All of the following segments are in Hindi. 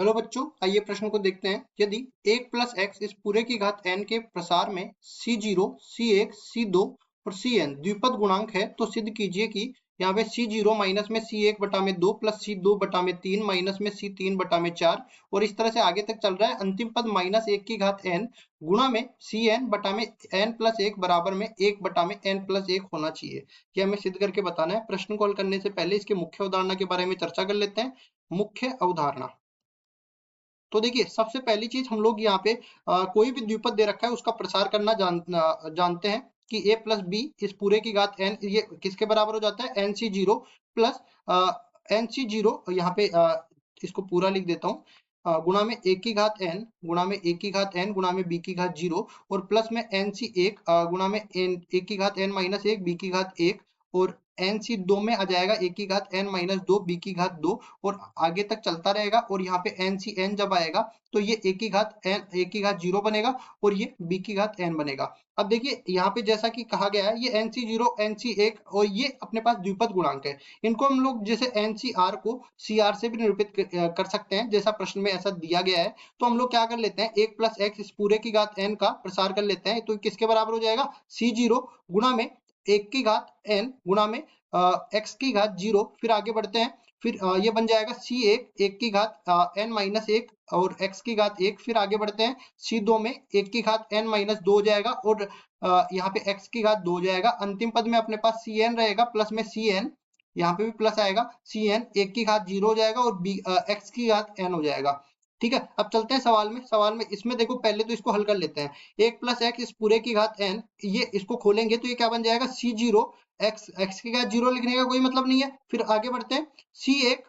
हेलो बच्चों, आइए प्रश्न को देखते हैं। यदि 1 प्लस एक्स इस पूरे की घात n के प्रसार में c0, c1, c2 और cn द्विपद गुणांक है तो सिद्ध कीजिए कि यहाँ पे c0 माइनस में c1 बटा में 2 प्लस c2 बटा में 3 माइनस में c3 बटा में 4 और इस तरह से आगे तक चल रहा है। अंतिम पद माइनस 1 की घात n गुणा में cn बटा में n प्लस 1 बराबर में 1 बटा में n प्लस 1 होना चाहिए। यह हमें सिद्ध करके बताना है। प्रश्न को हल करने से पहले इसके मुख्य अवधारणा के बारे में चर्चा कर लेते हैं। मुख्य अवधारणा तो देखिए, सबसे पहली चीज हम लोग यहाँ पे कोई भी द्विपद दे रखा है उसका प्रसार करना जानते हैं कि a प्लस बी इस पूरे की घात n ये किसके बराबर हो जाता है, N C zero plus N C zero. यहाँ पे इसको पूरा लिख देता हूँ, गुणा में a की घात n गुणा में a की घात n गुणा में b की घात 0 और प्लस में एन सी एक गुणा में a की घात n माइनस 1 b की घात 1 और एन सी दो में आ जाएगा a की घात n माइनस 2 b की घात 2 और आगे तक चलता रहेगा। और यहाँ पे एन सी एन जब आएगा तो ये a की घात n a की घात 0 बनेगा और ये b की घात n बनेगा। अब देखिए यहाँ पे जैसा कि कहा गया है, ये N C zero N C एक और ये अपने पास द्विपद गुणांक है। इनको हम लोग जैसे एन सी आर को सी आर से भी निरूपित कर सकते हैं, जैसा प्रश्न में ऐसा दिया गया है। तो हम लोग क्या कर लेते हैं, 1 प्लस एक्स इस पूरे की घात n का प्रसार कर लेते हैं। तो किसके बराबर हो जाएगा, सी जीरो गुणा में 1 की घात n गुणा में x की घात 0। फिर आगे बढ़ते हैं, फिर ये बन जाएगा c1 1 की घात n माइनस 1 और x की घात 1। फिर आगे बढ़ते हैं, c2 में 1 की घात n माइनस 2 हो जाएगा और यहाँ पे x की घात 2 हो जाएगा। अंतिम पद में अपने पास cn रहेगा प्लस में cn, यहाँ पे भी प्लस आएगा, cn 1 की घात 0 हो जाएगा और x की घात n हो जाएगा। ठीक है, अब चलते हैं सवाल में इसमें देखो, पहले तो इसको हल कर लेते हैं। 1 प्लस एक्स इस पूरे की घात n, ये इसको खोलेंगे तो ये क्या बन जाएगा, सी जीरो एक्स की घात 0 लिखने का कोई मतलब नहीं है। फिर आगे बढ़ते हैं, c1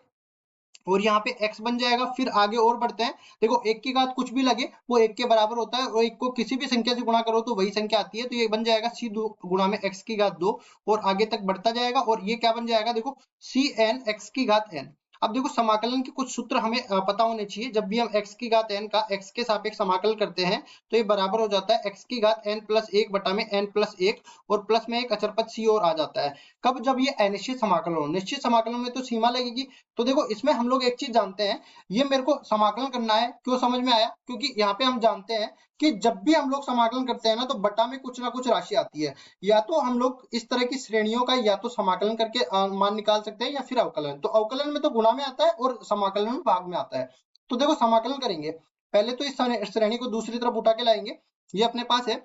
और यहाँ पे x बन जाएगा। फिर आगे और बढ़ते हैं, देखो 1 की घात कुछ भी लगे वो 1 के बराबर होता है और 1 को किसी भी संख्या से गुणा करो तो वही संख्या आती है। तो ये बन जाएगा c2 गुणा में x की घात 2 और आगे तक बढ़ता जाएगा और ये क्या बन जाएगा, देखो cn x की घात n। अब देखो, समाकलन के कुछ सूत्र हमें पता होने चाहिए। जब भी हम x की घात n का x के सापेक्ष समाकलन करते हैं तो ये बराबर हो जाता है x की घात n प्लस 1 बटा में n प्लस 1 और प्लस में एक अचर पद c और आ जाता है। कब, जब ये अनिश्चित समाकलन हो। निश्चित समाकलन में तो सीमा लगेगी। तो देखो, इसमें हम लोग एक चीज जानते हैं, ये मेरे को समाकलन करना है। क्यों, समझ में आया, क्योंकि यहाँ पे हम जानते हैं कि जब भी हम लोग समाकलन करते हैं ना तो बटा में कुछ ना कुछ राशि आती है। या तो हम लोग इस तरह की श्रेणियों का या तो समाकलन करके मान निकाल सकते हैं या फिर अवकलन। तो अवकलन में तो गुणा में आता है और समाकलन में भाग में आता है। तो देखो, समाकलन करेंगे पहले तो इस श्रेणी को दूसरी तरफ उठा के लाएंगे। ये अपने पास है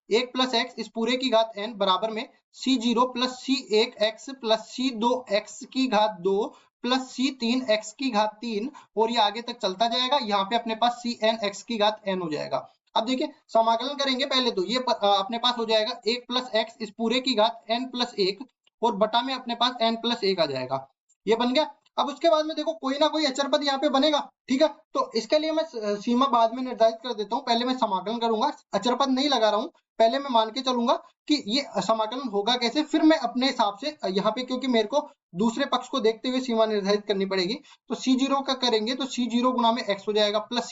1 प्लस एक्स इस पूरे की घात n बराबर में c0 plus c1 x plus c2 x की घात 2 प्लस c3 x की घात 3 और ये आगे तक चलता जाएगा। यहाँ पे अपने पास cn x की घात n हो जाएगा। अब देखिए, समाकलन करेंगे पहले तो ये अपने पास हो जाएगा 1 प्लस एक्स इस पूरे की घात n प्लस 1 और बटा में अपने पास n प्लस 1 आ जाएगा। ये बन गया। अब उसके बाद में देखो, कोई ना कोई अचर पद यहाँ पे बनेगा। ठीक है, तो इसके लिए मैं सीमा बाद में निर्धारित कर देता हूँ। पहले मैं समाकलन करूंगा, अचर पद नहीं लगा रहा हूँ। पहले मैं मान के चलूंगा कि ये समाकलन होगा कैसे, फिर मैं अपने हिसाब से यहाँ पे, क्योंकि मेरे को दूसरे पक्ष को देखते हुए सीमा निर्धारित करनी पड़ेगी। तो c0 का करेंगे तो c0 गुणा में x हो जाएगा प्लस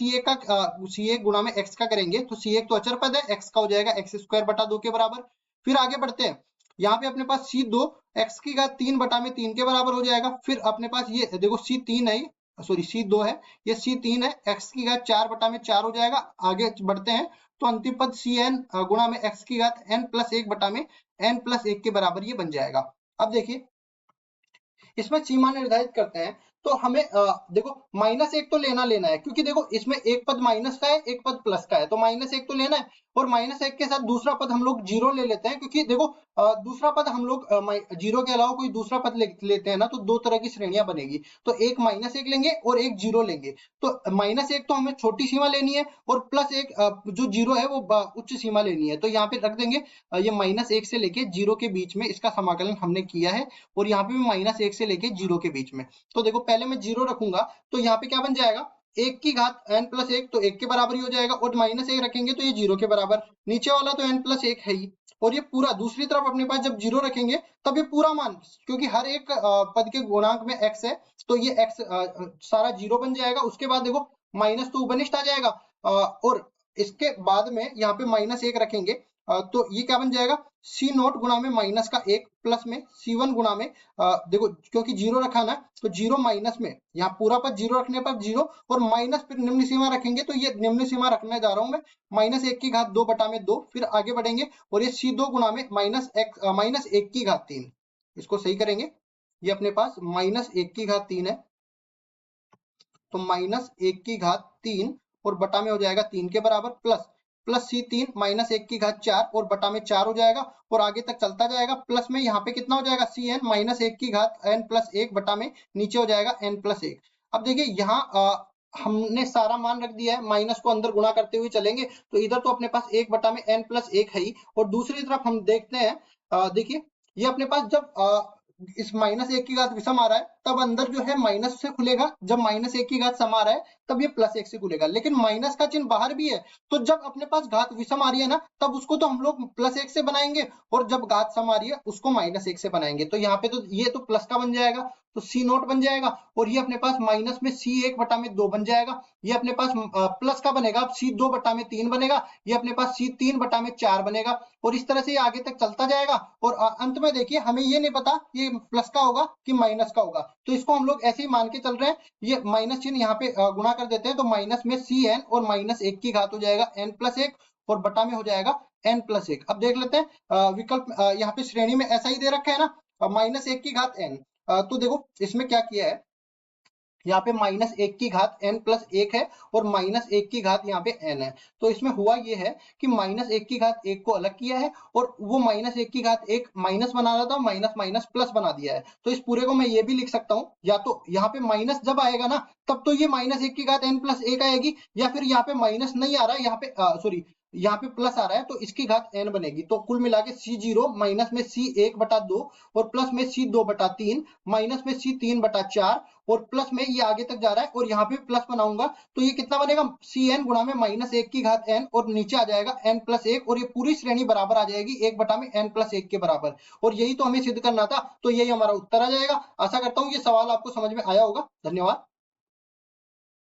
c1 गुणा में x का करेंगे तो c1 तो अचर पद है, x का हो जाएगा x स्क्वायर बटा 2 के बराबर। फिर आगे बढ़ते हैं, यहाँ पे अपने पास c2 x की घात 3 बटा में 3 के बराबर हो जाएगा। फिर अपने पास ये देखो c3 है, सॉरी c2 है, ये c3 है, x की घात 4 बटा में 4 हो जाएगा। आगे बढ़ते हैं तो अंतिम पद cn गुणा में x की घात n प्लस 1 बटा में n प्लस 1 के बराबर ये बन जाएगा। अब देखिए, इसमें सीमा निर्धारित करते हैं तो हमें देखो -1 तो लेना है, क्योंकि देखो इसमें एक पद माइनस का है एक पद प्लस का है। तो -1 तो लेना है और -1 के साथ दूसरा पद हम लोग 0 ले लेते हैं, क्योंकि देखो दूसरा पद हम लोग 0 के अलावा कोई दूसरा पद लेते हैं ना तो दो तरह की श्रेणियां बनेगी। तो एक -1 लेंगे और एक 0 लेंगे। तो -1 तो हमें छोटी सीमा लेनी है और प्लस 1 जो 0 है वो उच्च सीमा लेनी है। तो यहाँ पे रख देंगे ये -1 से लेके 0 के बीच में इसका समाकलन हमने किया है और यहाँ पे भी -1 से लेके 0 के बीच में। तो देखो, पहले मैं 0 रखूंगा तो यहाँ पे क्या बन जाएगा, 1 की घात n प्लस 1 तो 1 के बराबर ही हो जाएगा और -1 रखेंगे तो ये 0 के बराबर। नीचे वाला तो n प्लस 1 है ही और ये पूरा दूसरी तरफ अपने पास जब 0 रखेंगे तब ये पूरा मान, क्योंकि हर एक पद के गुणांक में x है तो ये x सारा 0 बन जाएगा। उसके बाद देखो माइनस तो उपनिष्ठ आ जाएगा और इसके बाद में यहाँ पे -1 रखेंगे तो ये क्या बन जाएगा, सी नोट गुणा में माइनस का 1 प्लस में C1 गुणा में देखो क्योंकि जीरो रखा ना, तो जीरो माइनस में यहाँ पूरा पर जीरो रखने पर जीरो और माइनस फिर निम्न सीमा रखेंगे, तो ये निम्न सीमा रखने जा रहा हूं मैं माइनस 1 की घात 2 बटा में 2, फिर आगे बढ़ेंगे और ये C2 गुणा में माइनस 1 की घात 3, इसको सही करेंगे, ये अपने पास माइनस 1 की घात 3 है, तो माइनस 1 की घात 3 और बटा में हो जाएगा 3 के बराबर प्लस प्लस C3 माइनस 1 की घात 4 और बटा में 4 हो जाएगा और आगे तक चलता जाएगा, प्लस में यहाँ पे कितना हो जाएगा Cn माइनस 1 की घात n प्लस 1 बटा में नीचे हो जाएगा n प्लस 1। अब देखिए यहाँ हमने सारा मान रख दिया है, माइनस को अंदर गुणा करते हुए चलेंगे तो इधर तो अपने पास 1 बटा में n प्लस 1 है ही, और दूसरी तरफ हम देखते हैं देखिए ये अपने पास जब इस माइनस 1 की घात विषम आ रहा है तब अंदर जो है माइनस से खुलेगा, जब माइनस 1 की घात सम आ रहा है तब ये प्लस 1 से खुलेगा, लेकिन माइनस का चिन्ह बाहर भी है, तो जब अपने पास घात विषम आ रही है ना तब उसको तो हम लोग प्लस 1 से बनाएंगे और जब घात सम आ रही है उसको माइनस 1 से बनाएंगे, तो यहाँ पे तो ये तो प्लस का बन जाएगा तो सी नोट बन जाएगा और ये अपने पास माइनस में C1 बटा में 2 बन जाएगा, ये अपने पास प्लस का बनेगा अब C2 बटा में 3 बनेगा, ये अपने पास C3 बटा में 4 बनेगा और इस तरह से ये आगे तक चलता जाएगा और अंत में देखिए हमें ये नहीं पता ये प्लस का होगा कि माइनस का होगा, तो इसको हम लोग ऐसे ही मान के चल रहे हैं, ये माइनस चिन्ह यहाँ पे गुणा कर देते हैं तो माइनस में Cn और माइनस 1 की घात हो जाएगा n प्लस 1 और बटा में हो जाएगा n प्लस 1। अब देख लेते हैं विकल्प यहाँ पे श्रेणी में ऐसा ही दे रखा है ना माइनस 1 की घात n, तो देखो इसमें क्या किया है, यहाँ पे माइनस 1 की घात n प्लस 1 है और माइनस 1 की घात यहाँ पे n है, तो इसमें हुआ ये है कि माइनस 1 की घात 1 को अलग किया है और वो माइनस 1 की घात 1 माइनस बना रहा था, माइनस माइनस प्लस बना दिया है, तो इस पूरे को मैं ये भी लिख सकता हूँ, या तो यहाँ पे माइनस जब आएगा ना तब तो ये माइनस 1 की घात n प्लस 1 आएगी, या फिर यहाँ पे माइनस नहीं आ रहा है, यहाँ पे सॉरी यहाँ पे प्लस आ रहा है तो इसकी घात n बनेगी, तो कुल मिला के C0 माइनस में C1 बटा 2 और प्लस में C2 बटा 3 माइनस में C3 बटा 4 और प्लस में ये आगे तक जा रहा है और यहाँ पे प्लस बनाऊंगा तो ये कितना बनेगा Cn गुणा में माइनस 1 की घात n और नीचे आ जाएगा n प्लस 1 और ये पूरी श्रेणी बराबर आ जाएगी 1 बटा में n प्लस 1 के बराबर, और यही तो हमें सिद्ध करना था, तो यही हमारा उत्तर आ जाएगा। आशा करता हूँ ये सवाल आपको समझ में आया होगा। धन्यवाद।